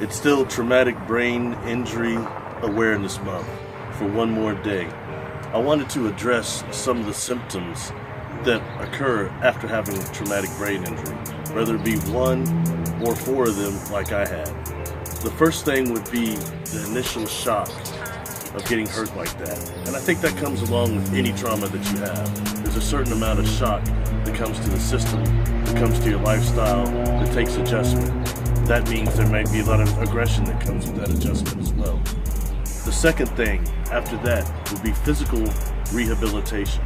It's still Traumatic Brain Injury Awareness Month for one more day. I wanted to address some of the symptoms that occur after having traumatic brain injury, whether it be one or four of them like I had. The first thing would be the initial shock of getting hurt like that. And I think that comes along with any trauma that you have. There's a certain amount of shock that comes to the system, that comes to your lifestyle, that takes adjustment. That means there might be a lot of aggression that comes with that adjustment as well. The second thing after that would be physical rehabilitation.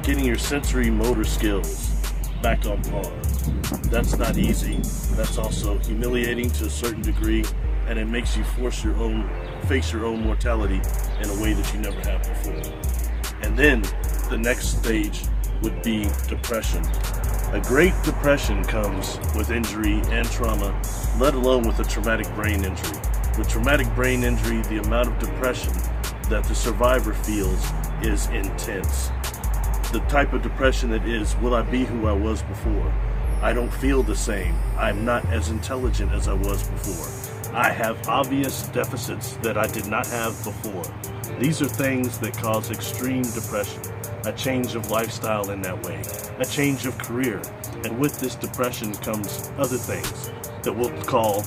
Getting your sensory motor skills back on par. That's not easy. That's also humiliating to a certain degree, and it makes you face your own mortality in a way that you never have before. And then the next stage would be depression. A great depression comes with injury and trauma, let alone with a traumatic brain injury. With traumatic brain injury, the amount of depression that the survivor feels is intense. The type of depression that is, will I be who I was before? I don't feel the same. I'm not as intelligent as I was before. I have obvious deficits that I did not have before. These are things that cause extreme depression. A change of lifestyle in that way, a change of career. And with this depression comes other things that we'll call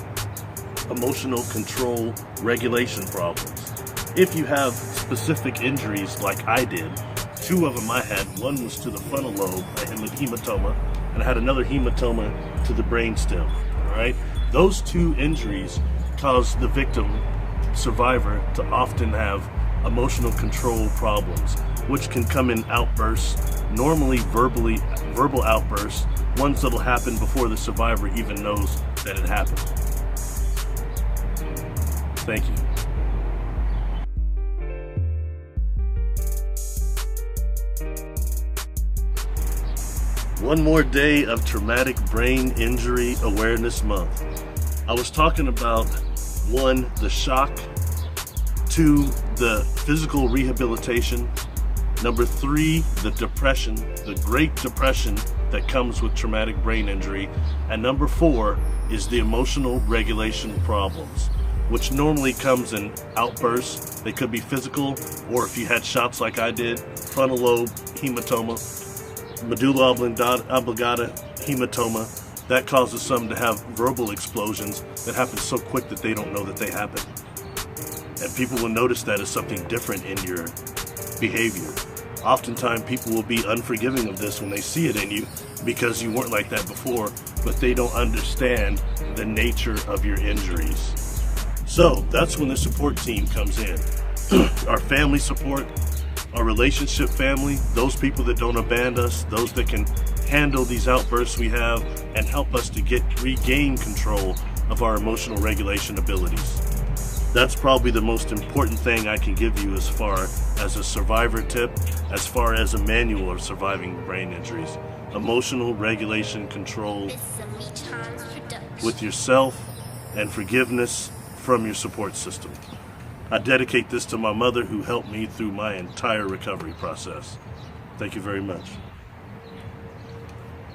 emotional control regulation problems. If you have specific injuries like I did, two of them I had, one was to the frontal lobe, a hematoma, and I had another hematoma to the brainstem, all right? Those two injuries cause the victim, survivor, to often have emotional control problems, which can come in outbursts, normally verbal outbursts, ones that'll happen before the survivor even knows that it happened. Thank you. One more day of Traumatic Brain Injury Awareness Month. I was talking about, one, the shock, two, the physical rehabilitation, number three, the depression, the Great Depression that comes with traumatic brain injury, and number four is the emotional regulation problems, which normally comes in outbursts. They could be physical, or if you had shots like I did, frontal lobe hematoma, medulla oblongata hematoma, that causes some to have verbal explosions that happen so quick that they don't know that they happen. And people will notice that as something different in your behavior. Oftentimes people will be unforgiving of this when they see it in you because you weren't like that before, but they don't understand the nature of your injuries. So that's when the support team comes in. Our family support, our relationship family, those people that don't abandon us, those that can handle these outbursts we have and help us to regain control of our emotional regulation abilities. That's probably the most important thing I can give you as far as a survivor tip, as far as a manual of surviving brain injuries. Emotional regulation control with yourself and forgiveness from your support system. I dedicate this to my mother who helped me through my entire recovery process. Thank you very much.